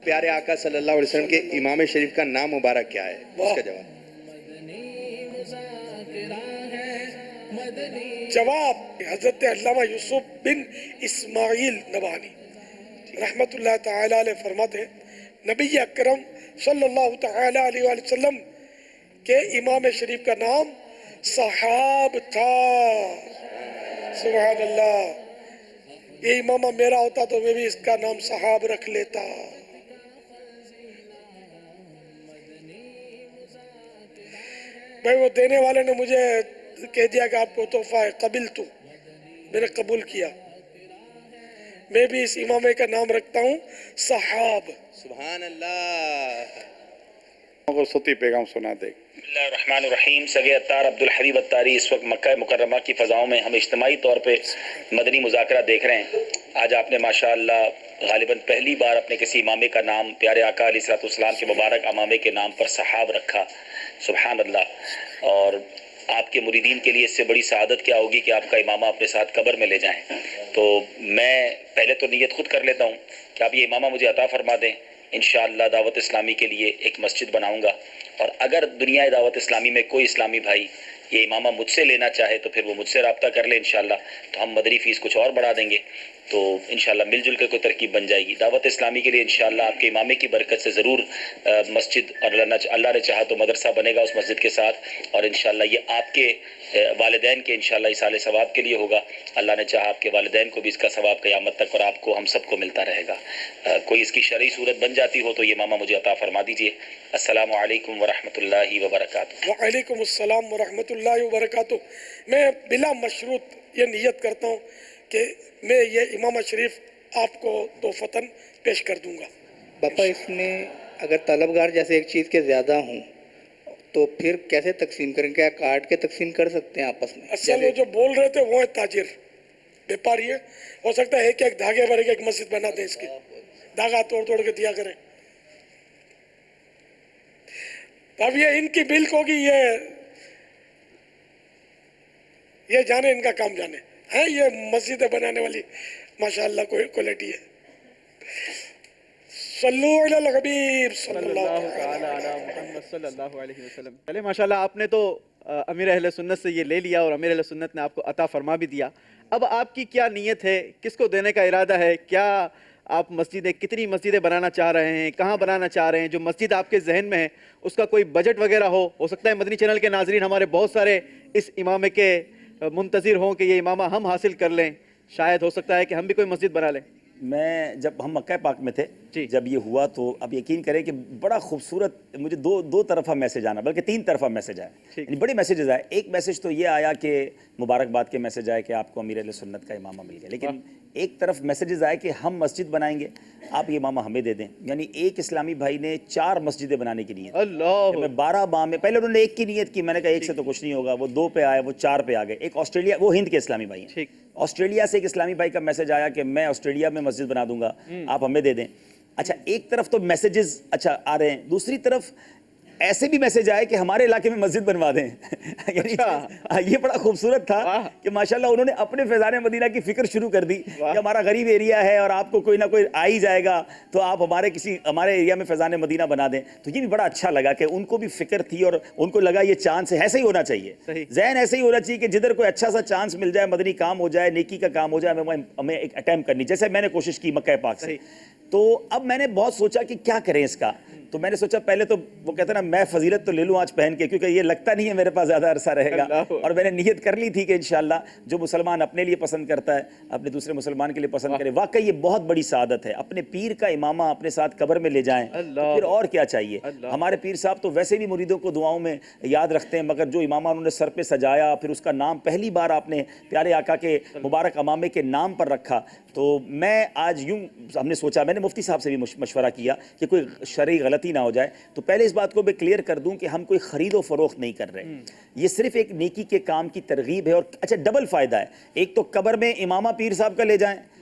پیارے آقا صلی اللہ علیہ وسلم کے امام شریف کا نام مبارک کیا ہے؟ اس کا جواب حضرت علامہ یوسف بن اسماعیل نبہانی رحمت اللہ تعالی علیہ فرماتے ہیں نبی اکرم صلی اللہ تعالی علیہ وآلہ وسلم کے امام شریف کا نام صحاب تھا۔ سبحان اللہ، یہ امامہ میرا ہوتا تو میں بھی اس کا نام صحاب رکھ لیتا۔ بھائی وہ دینے والے نے مجھے کہہ دیا کہ آپ کو تحفہ ہے، قبلتو، میں نے قبول کیا، میں بھی اس امامے کا نام رکھتا ہوں صحاب۔ سبحان اللہ۔ کو صوتی پیغام سنا دے۔ بسم اللہ الرحمن الرحیم۔ سگے اتار عبدالحبیب اتاری اس وقت مکہ مکرمہ کی فضاؤں میں ہم اجتماعی طور پہ مدنی مذاکرہ دیکھ رہے ہیں۔ آج آپ نے ماشاءاللہ غالباً پہلی بار اپنے کسی امامے کا نام پیارے آقا علیہ السلام کے مبارک امامے کے نام پر صحاب رکھا۔ سبحان اللہ۔ اور آپ کے مریدین کے لیے اس سے بڑی سعادت کیا ہوگی کہ آپ کا امامہ اپنے ساتھ قبر میں لے جائیں۔ تو میں پہلے تو نیت خود کر لیتا ہوں کہ آپ یہ امامہ مجھے عطا فرما دیں، انشاءاللہ دعوت اسلامی کے لیے ایک مسجد بناؤں گا، اور اگر دنیا دعوت اسلامی میں کوئی اسلامی بھائی یہ امامہ مجھ سے لینا چاہے تو پھر وہ مجھ سے رابطہ کر لے انشاءاللہ، تو ہم مدنی فیس کچھ اور بڑھا دیں گے، تو انشاءاللہ مل جل کر کوئی ترکیب بن جائے گی۔ دعوت اسلامی کے لیے انشاءاللہ آپ کے امامے کی برکت سے ضرور مسجد، اور اللہ نے چاہا تو مدرسہ بنے گا اس مسجد کے ساتھ، اور انشاءاللہ یہ آپ کے والدین کے انشاءاللہ اصال ثواب کے لیے ہوگا۔ اللہ نے چاہا آپ کے والدین کو بھی اس کا ثواب قیامت تک اور آپ کو ہم سب کو ملتا رہے گا۔ کوئی اس کی شرعی صورت بن جاتی ہو تو یہ امامہ مجھے عطا فرما دیجئے۔ السلام علیکم ورحمۃ اللہ وبرکاتہ۔ وعلیکم السلام ورحمۃ اللہ وبرکاتہ۔ میں بلا مشروط یہ نیت کرتا ہوں کہ میں یہ امامہ شریف آپ کو تحفتاً پیش کر دوں گا۔ باپا اس میں اگر طلبگار جیسے ایک چیز کے زیادہ ہوں تو پھر کیسے تقسیم کریں؟ کیا کاٹ کے تقسیم کر سکتے ہیں آپس میں؟ اصل وہ جو بول رہے تھے وہ ہے تاجر، بیپاری ہے، ہو سکتا ہے ایک دھاگے بھر کے ایک مسجد بنا دیں، اس کی دھاگا توڑ توڑ کے دیا کریں۔ اب یہ ان کی ملک ہوگی، یہ جانے، ان کا کام جانے ہے، یہ مسجدیں بنانے والی ماشاءاللہ کوئی کوالٹی ہے۔ صلو علی الحبیب صلی اللہ علی محمد صلی اللہ علیہ وسلم۔ چلے ماشاءاللہ آپ نے تو امیر اہل سنت سے یہ لے لیا اور امیر اہل سنت نے آپ کو عطا فرما بھی دیا۔ اب آپ کی کیا نیت ہے؟ کس کو دینے کا ارادہ ہے؟ کیا آپ مسجدیں، کتنی مسجدیں بنانا چاہ رہے ہیں؟ کہاں بنانا چاہ رہے ہیں؟ جو مسجد آپ کے ذہن میں ہے اس کا کوئی بجٹ وغیرہ ہو سکتا ہے مدنی چینل کے ناظرین ہمارے بہت سارے اس امامے کے منتظر ہوں کہ یہ امامہ ہم حاصل کر لیں، شاید ہو سکتا ہے کہ ہم بھی کوئی مسجد بنا لیں۔ میں جب ہم مکہ پاک میں تھے، جب یہ ہوا تو اب یقین کریں کہ بڑا خوبصورت مجھے دو طرفہ میسج آنا، بلکہ تین طرفہ میسج آئے، یعنی بڑے میسیجز آئے۔ ایک میسج تو یہ آیا کہ مبارکباد کے میسج آئے کہ آپ کو امیر اہل سنت کا امامہ مل گیا، لیکن ایک طرف میسیجز آئے کہ ہم مسجد بنائیں گے، آپ یہ امامہ ہمیں دے دیں۔ یعنی ایک اسلامی بھائی نے 4 مسجدیں بنانے کی نیت، اللہ، میں 12 ماہ میں، پہلے انہوں نے ایک کی نیت کی، میں نے کہا ایک سے تو کچھ نہیں ہوگا، وہ 2 پہ آئے، وہ 4 پہ آ گئے۔ ایک آسٹریلیا، وہ ہند کے اسلامی بھائی ہیں، آسٹریلیا سے ایک اسلامی بھائی کا میسج آیا کہ میں آسٹریلیا میں مسجد بنا دوں گا، آپ ہمیں دے دیں۔ اچھا ایک طرف تو میسیجز اچھا آ رہے ہیں، دوسری طرف ایسے بھی میسج آئے کہ ہمارے علاقے میں مسجد بنوا دیں۔ یعنی یہ بڑا خوبصورت تھا کہ ماشاءاللہ انہوں نے اپنے فیضان مدینہ کی فکر شروع کر دی کہ ہمارا غریب ایریا ہے اور آپ کو کوئی نہ کوئی آ ہی جائے گا، تو آپ ہمارے ایریا میں فیضان مدینہ بنا دیں۔ تو یہ بھی بڑا اچھا لگا کہ ان کو بھی فکر تھی اور ان کو لگا یہ چانس ہے، ایسے ہی ہونا چاہیے، ذہن ایسے ہی ہونا چاہیے کہ جدھر کوئی اچھا سا چانس مل جائے، مدنی کام ہو جائے، نیکی کا کام ہو جائے، ہمیں ایک اٹیمپٹ کرنی، جیسے میں نے کوشش کی مکہ پاک سے۔ تو اب میں نے بہت سوچا کہ کیا کریں اس کا، تو میں نے سوچا پہلے تو وہ کہتے ہیں نا میں فضیلت تو لے لوں آج پہن کے، کیونکہ یہ لگتا نہیں ہے میرے پاس زیادہ عرصہ رہے گا، اور میں نے نیت کر لی تھی کہ انشاءاللہ جو مسلمان اپنے لیے پسند کرتا ہے اپنے دوسرے مسلمان کے لیے پسند کرے۔ واقعی یہ بہت بڑی سعادت ہے، اپنے پیر کا امامہ اپنے ساتھ قبر میں لے جائیں تو پھر اور کیا چاہیے۔ ہمارے پیر صاحب تو ویسے بھی مریدوں کو دعاؤں میں یاد رکھتے ہیں، مگر جو امامہ انہوں نے سر پہ سجایا، پھر اس کا نام پہلی بار آپ نے پیارے آقا کے مبارک امامے کے نام پر رکھا، تو میں آج یوں ہم نے سوچا، میں نے مفتی صاحب سے بھی مشورہ کیا کہ کوئی شرعی غلطی نہ ہو جائے، تو پہلے اس بات کو میں کلیئر کر دوں کہ ہم کوئی خرید و فروخت نہیں کر رہے، یہ صرف ایک نیکی کے کام کی ترغیب ہے، اور اچھا ڈبل فائدہ ہے، ایک تو قبر میں امامہ پیر صاحب کا لے جائیں